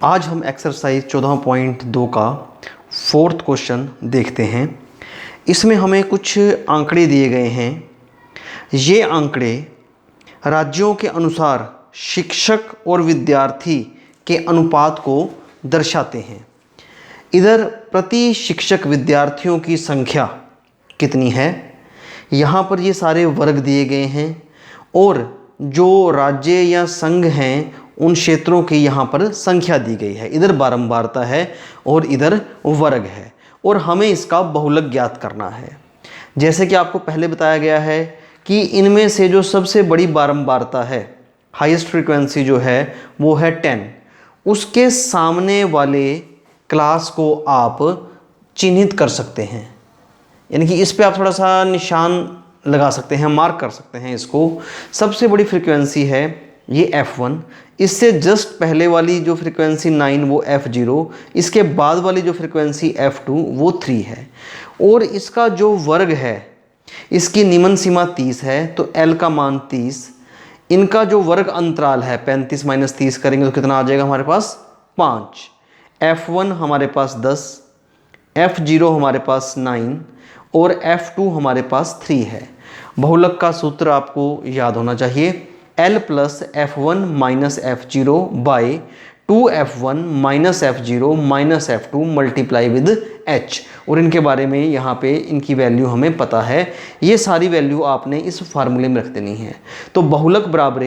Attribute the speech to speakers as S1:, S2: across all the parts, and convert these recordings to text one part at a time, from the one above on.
S1: आज हम एक्सरसाइज 14.2 का फोर्थ क्वेश्चन देखते हैं। इसमें हमें कुछ आंकड़े दिए गए हैं। ये आंकड़े राज्यों के अनुसार शिक्षक और विद्यार्थी के अनुपात को दर्शाते हैं। इधर प्रति शिक्षक विद्यार्थियों की संख्या कितनी है, यहाँ पर ये सारे वर्ग दिए गए हैं और जो राज्य या संघ हैं उन क्षेत्रों की यहाँ पर संख्या दी गई है। इधर बारंबारता है और इधर वर्ग है और हमें इसका बहुलक ज्ञात करना है। जैसे कि आपको पहले बताया गया है कि इनमें से जो सबसे बड़ी बारंबारता है, हाईएस्ट फ्रीक्वेंसी जो है वो है 10। उसके सामने वाले क्लास को आप चिन्हित कर सकते हैं, यानी कि इस पे आप थोड़ा सा निशान लगा सकते हैं, मार्क कर सकते हैं इसको। सबसे बड़ी फ्रीक्वेंसी है ये F1, इससे जस्ट पहले वाली जो फ्रीक्वेंसी 9 वो F0, इसके बाद वाली जो फ्रीक्वेंसी F2 वो 3 है। और इसका जो वर्ग है इसकी निम्न सीमा 30 है, तो L का मान 30। इनका जो वर्ग अंतराल है 35 - 30 करेंगे तो कितना आ जाएगा हमारे पास 5। F1 हमारे पास 10, F0 हमारे पास 9 और F2 हमारे पास 3 है। बहुलक का सूत्र आपको याद होना चाहिए, L + F1 - F0 by 2F1 - F0 - F2 multiply with H। और इनके बारे में यहाँ पे इनकी वैल्यू हमें पता है। ये सारी वैल्यू आपने इस फार्मूले में रख देनी है। तो बहुलक बराबर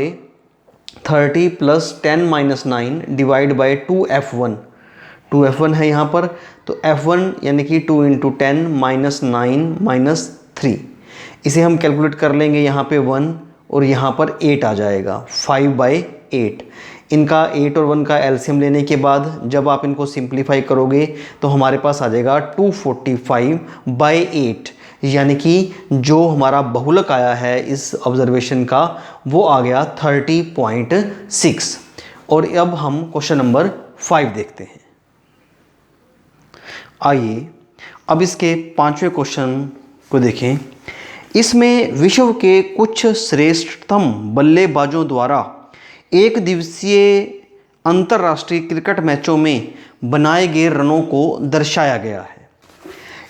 S1: 30 + 10 - 9 डिवाइड बाई 2F1 है यहाँ पर, तो F1 यानी कि 2 × 10 - 9 - 3। इसे हम कैलकुलेट कर लेंगे, यहाँ पे 1 और यहाँ पर 8 आ जाएगा, 5/8। इनका 8 और 1 का एलसीएम लेने के बाद जब आप इनको सिंप्लीफाई करोगे तो हमारे पास आ जाएगा 245/8, यानी कि जो हमारा बहुलक आया है इस ऑब्जर्वेशन का वो आ गया 30.6। और अब हम क्वेश्चन नंबर 5 देखते हैं। आइए अब इसके 5वें क्वेश्चन को देखें। इसमें विश्व के कुछ श्रेष्ठतम बल्लेबाजों द्वारा एक दिवसीय अंतर्राष्ट्रीय क्रिकेट मैचों में बनाए गए रनों को दर्शाया गया है।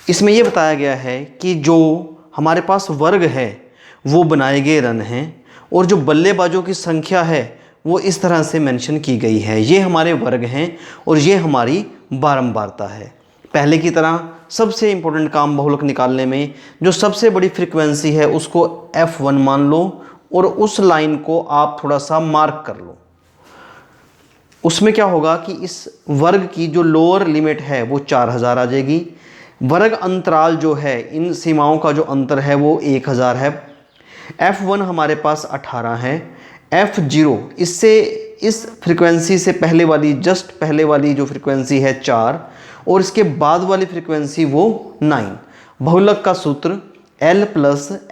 S1: इसमें यह बताया गया है कि जो हमारे पास वर्ग है वो बनाए गए रन हैं और जो बल्लेबाजों की संख्या है वो इस तरह से मेंशन की गई है। ये हमारे वर्ग हैं और ये हमारी बारंबारता है। पहले की तरह सबसे इम्पोर्टेंट काम बहुलक निकालने में जो सबसे बड़ी फ्रीक्वेंसी है उसको F1 मान लो और उस लाइन को आप थोड़ा सा मार्क कर लो। उसमें क्या होगा कि इस वर्ग की जो लोअर लिमिट है वो 4000 आ जाएगी। वर्ग अंतराल जो है, इन सीमाओं का जो अंतर है वो 1000 है। F1 हमारे पास 18 है। F0 इससे इस फ्रीक्वेंसी से पहले वाली, जस्ट पहले वाली जो फ्रीक्वेंसी है 4 और इसके बाद वाली फ्रीक्वेंसी वो 9। बहुलक का सूत्र L +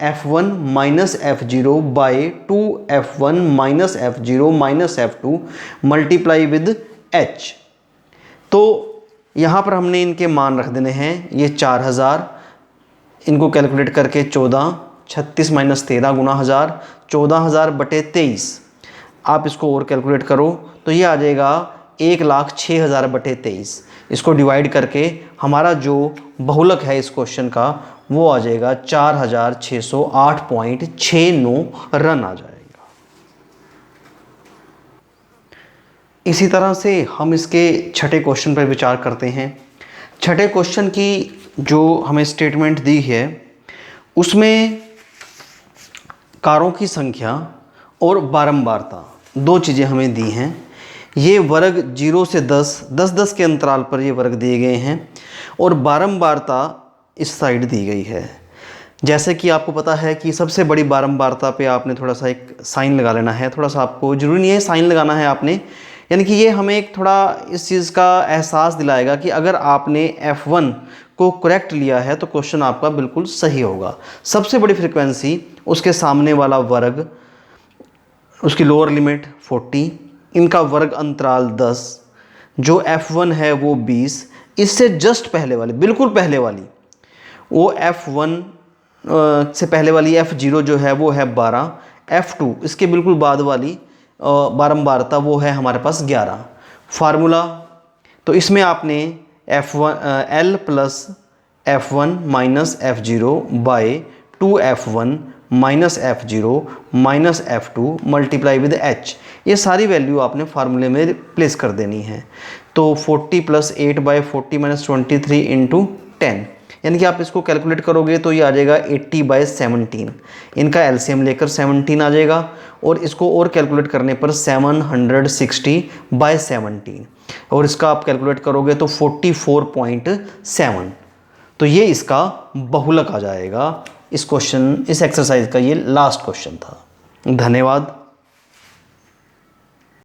S1: F1 - F0 by 2F1 - F0 - F2 multiply with H। तो यहाँ पर हमने इनके मान रख देने हैं। ये 4000, इनको कैलकुलेट करके 14, 36 - 13 गुना 1000, 14,000/23। आप इसको और कैलकुलेट करो तो ये आ जाएगा 1,06,000/23। इसको डिवाइड करके हमारा जो बहुलक है इस क्वेश्चन का वो आ जाएगा 4608.69 रन आ जाएगा। इसी तरह से हम इसके छठे क्वेश्चन पर विचार करते हैं। छठे क्वेश्चन की जो हमें स्टेटमेंट दी है उसमें कारों की संख्या और बारंबारता दो चीज़ें हमें दी हैं। ये वर्ग 0 से 10 के अंतराल पर ये वर्ग दिए गए हैं और बारंबारता इस साइड दी गई है। जैसे कि आपको पता है कि सबसे बड़ी बारंबारता पे आपने थोड़ा सा एक साइन लगा लेना है। थोड़ा सा आपको ज़रूरी नहीं है साइन लगाना है आपने, यानी कि ये हमें एक थोड़ा इस चीज़ का एहसास दिलाएगा कि अगर आपने F1 को करेक्ट लिया है तो क्वेश्चन आपका बिल्कुल सही होगा। सबसे बड़ी फ्रिक्वेंसी, उसके सामने वाला वर्ग, उसकी लोअर लिमिट 40, इनका वर्ग अंतराल 10, जो F1 है वो 20, इससे जस्ट पहले वाली, बिल्कुल पहले वाली वो F1 से पहले वाली F0 जो है वो है 12, F2 इसके बिल्कुल बाद वाली बारंबारता वो है हमारे पास 11, फार्मूला, तो इसमें आपने L plus F1 minus F0 by 2F1 minus F0 minus F2 multiply with H, ये सारी वैल्यू आपने फार्मूले में प्लेस कर देनी है। तो 40 प्लस 8 बाई 40 माइनस 23 इंटू 10, यानी कि आप इसको कैलकुलेट करोगे तो ये आ जाएगा 80 बाई 17, इनका एलसीएम लेकर 17 आ जाएगा, और इसको और कैलकुलेट करने पर 760 बाई 17, और इसका आप कैलकुलेट करोगे तो 44.7, तो ये इसका बहुलक आ जाएगा। इस एक्सरसाइज का ये लास्ट क्वेश्चन था। धन्यवाद।